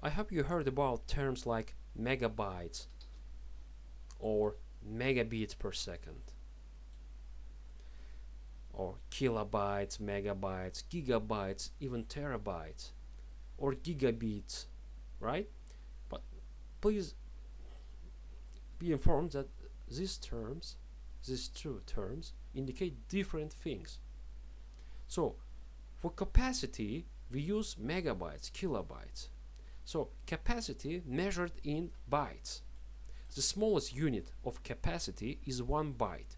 I hope you heard about terms like megabytes or megabits per second, or kilobytes, megabytes, gigabytes, even terabytes, or gigabits, right? But please be informed that these terms, these two terms, indicate different things. So for capacity, we use megabytes, kilobytes. So capacity measured in bytes. The smallest unit of capacity is 1 byte.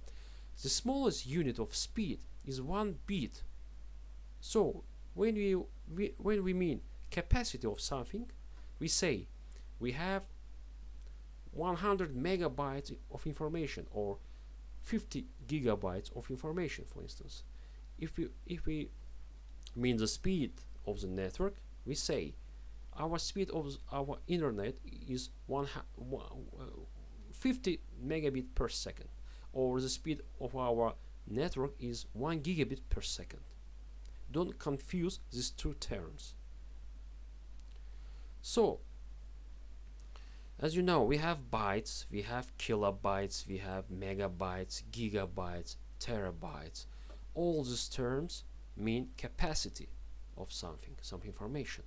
The smallest unit of speed is 1 bit. So when we mean capacity of something, we say we have 100 megabytes of information or 50 gigabytes of information, for instance. If we mean the speed of the network, we say our speed of our internet is 50 megabit per second, or the speed of our network is 1 gigabit per second. Don't confuse these two terms. So as you know, we have bytes, we have kilobytes, we have megabytes, gigabytes, terabytes. All these terms mean capacity of something, some information.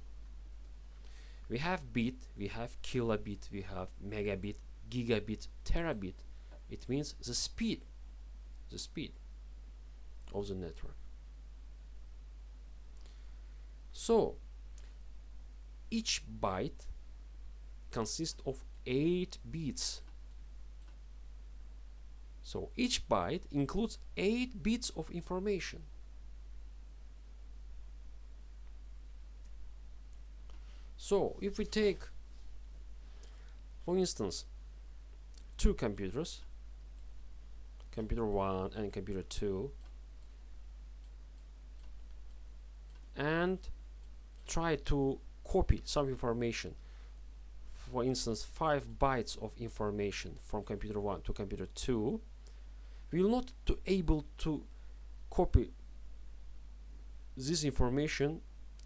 We have bit, we have kilobit, we have megabit, gigabit, terabit. It means the speed of the network. So each byte consists of 8 bits. So each byte includes 8 bits of information. So if we take, for instance, two computers, computer 1 and computer 2, and try to copy some information, for instance 5 bytes of information from computer 1 to computer 2, we will not be able to copy this information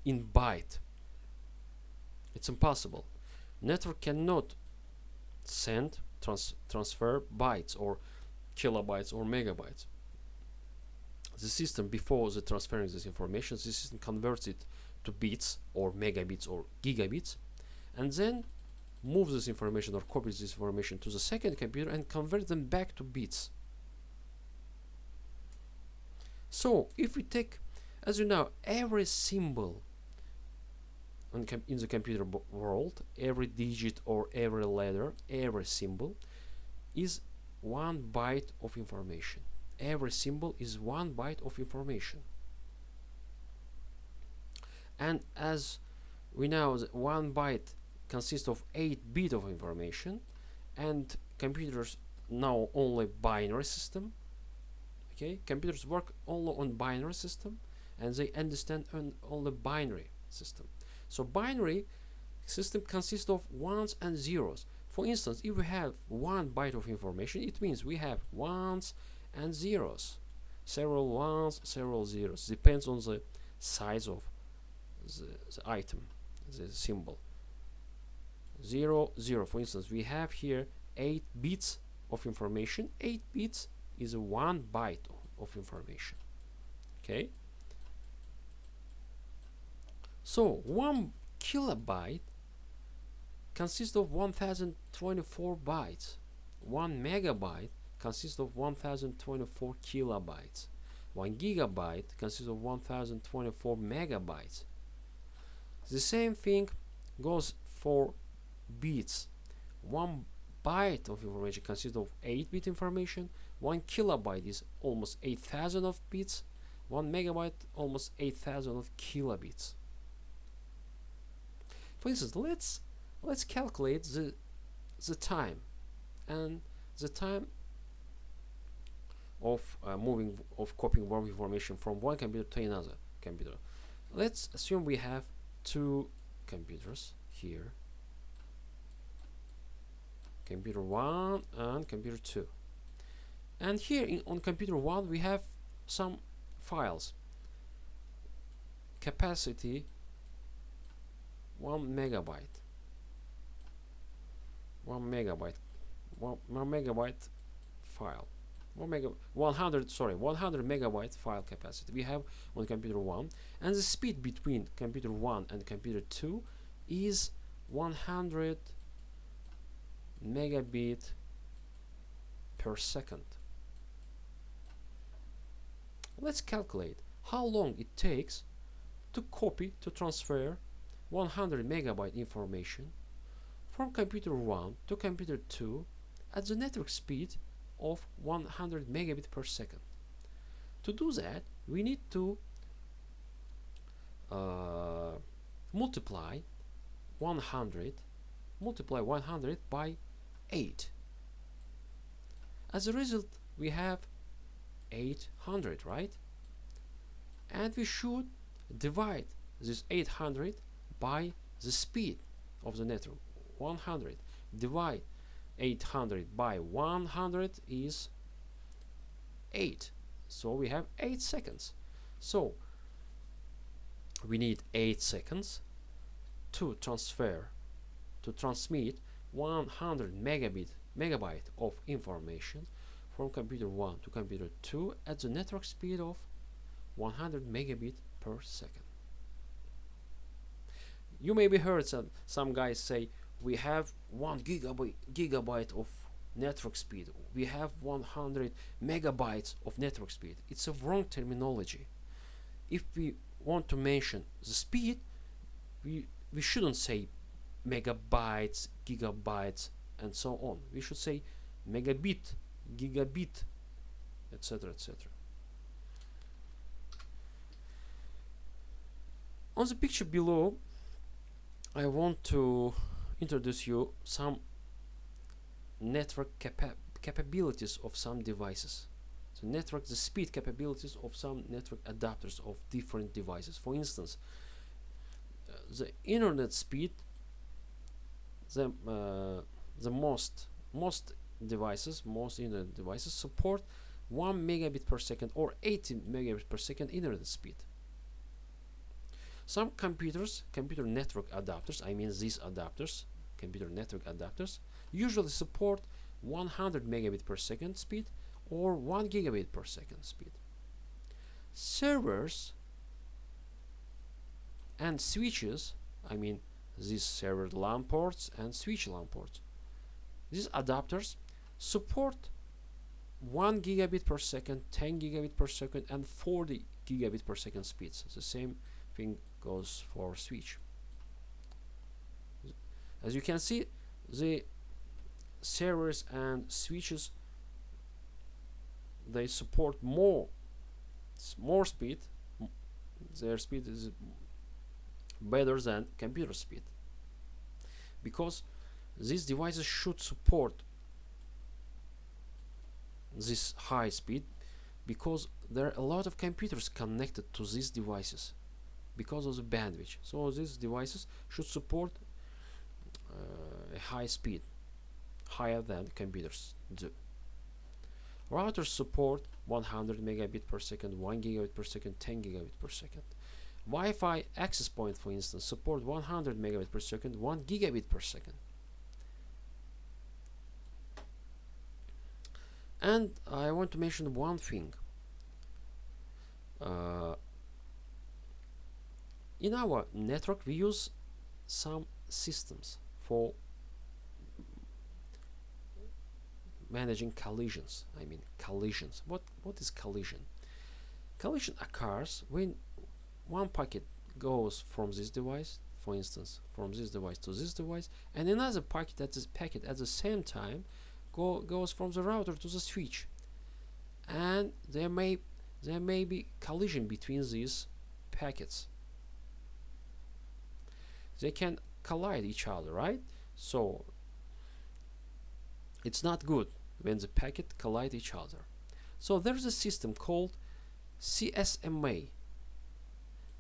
in byte. It's impossible. Network cannot send, transfer bytes or kilobytes or megabytes. The system, before the transferring this information, the system converts it to bits or megabits or gigabits, and then moves this information or copies this information to the second computer and convert them back to bits. So if we take, as you know, every symbol in the computer world, every digit or every letter, every symbol is 1 byte of information. Every symbol is 1 byte of information. And as we know, 1 byte consists of 8 bits of information, and computers know only binary system. Okay, computers work only on binary system, and they understand only binary system. So binary system consists of ones and zeros. For instance, if we have 1 byte of information, it means we have ones and zeros, several ones, several zeros. Depends on the size of the item, the symbol. 0, 0. For instance, we have here 8 bits of information. 8 bits is 1 byte of information. Okay. So 1 kilobyte consists of 1024 bytes. 1 megabyte consists of 1024 kilobytes. 1 gigabyte consists of 1024 megabytes. The same thing goes for bits. 1 byte of information consists of 8-bit information. 1 kilobyte is almost 8,000 of bits. 1 megabyte almost 8,000 of kilobits. For instance, let's calculate the time and the time of copying one information from one computer to another computer. Let's assume we have 2 computers here, computer 1 and computer 2, and here on computer 1 we have some files. Capacity 1 megabyte, 1 megabyte file. 100 megabyte file capacity we have on computer 1, and the speed between computer 1 and computer 2 is 100 megabit per second. Let's calculate how long it takes to transfer 100 megabyte information from computer 1 to computer 2 at the network speed of 100 megabit per second. To do that, we need to multiply 100 by 8. As a result, we have 800, right? And we should divide this 800 by the speed of the network. 100 divide 800 by 100 is 8. So we have 8 seconds. So we need 8 seconds to transmit 100 megabyte of information from computer 1 to computer 2 at the network speed of 100 megabit per second. You maybe heard some guys say we have 1 gigabyte of network speed, we have 100 megabytes of network speed. It's a wrong terminology. If we want to mention the speed, we shouldn't say megabytes, gigabytes, and so on. We should say megabit, gigabit, etc., etc. On the picture below, I want to introduce you some network capabilities of some devices. The speed capabilities of some network adapters of different devices. For instance, the internet speed, most internet devices support 1 megabit per second or 80 megabit per second internet speed. Some computer network adapters, I mean these adapters, computer network adapters, usually support 100 megabit per second speed or 1 gigabit per second speed. Servers and switches, I mean these server LAN ports and switch LAN ports, these adapters support 1 gigabit per second, 10 gigabit per second, and 40 gigabit per second speeds. The same thing goes for switch. As you can see, the servers and switches, they support more speed. Their speed is better than computer speed, because these devices should support this high speed, because there are a lot of computers connected to these devices because of the bandwidth. So these devices should support a high speed, higher than computers do. Routers support 100 megabit per second, 1 gigabit per second, 10 gigabit per second. Wi-Fi access point, for instance, support 100 megabit per second, 1 gigabit per second. And I want to mention one thing. In our network, we use some systems for managing collisions. I mean collisions. What is collision? Collision occurs when one packet goes from this device, for instance, from this device to this device, and another packet at the same time goes from the router to the switch, and there may be collision between these packets. They can collide each other, right? So it's not good when the packet collide each other. So there's a system called ccna,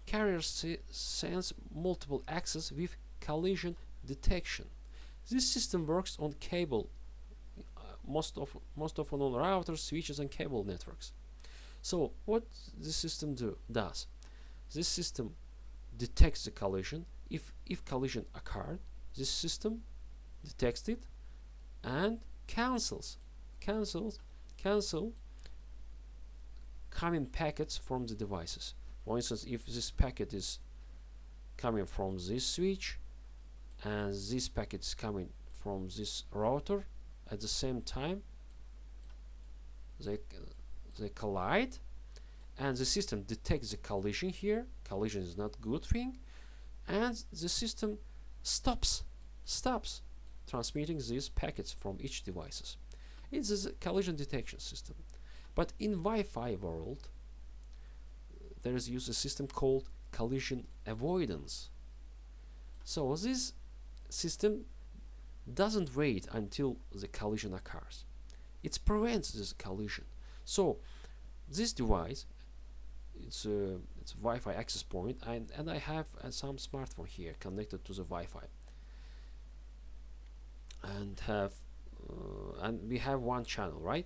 carrier sense multiple access with collision detection. This system works on cable, most often on routers, switches, and cable networks. So what this system does, this system detects the collision. If collision occurred, this system detects it and cancels cancels cancel coming packets from the devices. For instance, if this packet is coming from this switch and this packet is coming from this router at the same time, they collide, and the system detects the collision here. Collision is not good thing, and the system stops transmitting these packets from each devices. It's a collision detection system. But in Wi-Fi world, there is used a system called collision avoidance. So this system doesn't wait until the collision occurs. It prevents this collision. So this device, it's a Wi-Fi access point, and I have some smartphone here connected to the Wi-Fi, and we have one channel, right?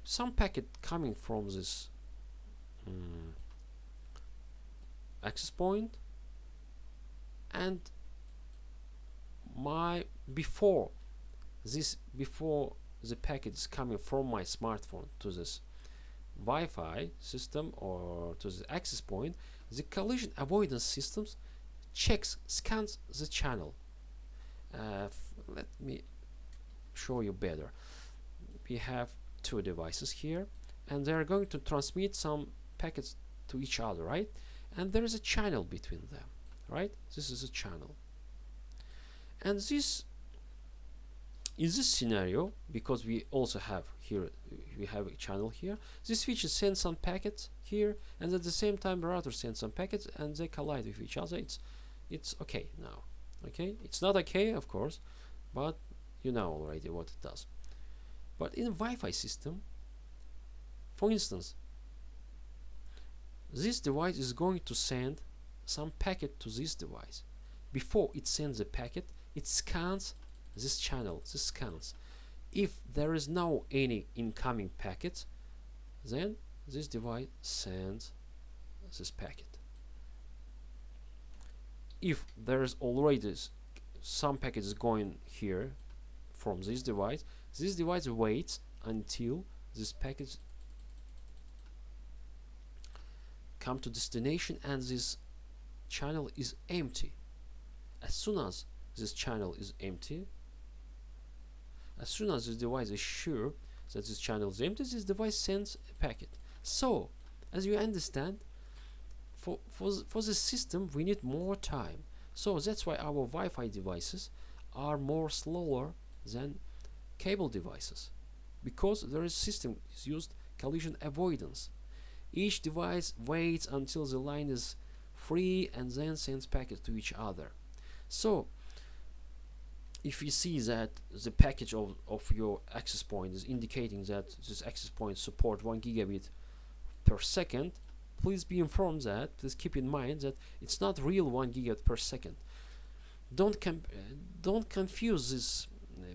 Some packet coming from this access point, and before the packet is coming from my smartphone to this Wi-Fi system or to the access point, the collision avoidance systems scans the channel. Let me show you better. We have two devices here, and they are going to transmit some packets to each other, right? And there is a channel between them, right? This is a channel, and this in this scenario, because we also have here, we have a channel here, this switch sends some packets here, and at the same time the router sends some packets, and they collide with each other. It's okay now. Okay, it's not okay, of course, but you know already what it does. But in a Wi-Fi system, for instance, this device is going to send some packet to this device. Before it sends the packet, it scans this channel. This scans. If there is no any incoming packet, then this device sends this packet. If there is already some packets going here from this device waits until this packet come to destination and this channel is empty. As soon as this channel is empty, as soon as this device is sure that this channel is empty, this device sends a packet. So, as you understand, for the system we need more time. So that's why our Wi-Fi devices are more slower than cable devices, because there is system is used collision avoidance. Each device waits until the line is free and then sends packets to each other. So if you see that the package of your access point is indicating that this access point support 1 gigabit per second, please be informed that, please keep in mind that it's not real 1 gigabit per second. Don't confuse this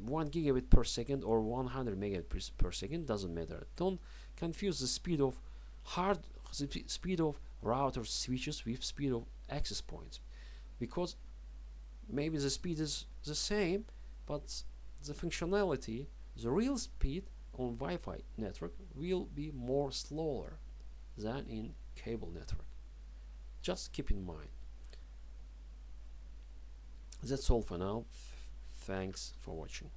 1 gigabit per second or 100 megabit per second, doesn't matter. Don't confuse the speed of router switches with speed of access points, because maybe the speed is the same, but the functionality, the real speed on Wi-Fi network will be more slower than in cable network. Just keep in mind. That's all for now. Thanks for watching.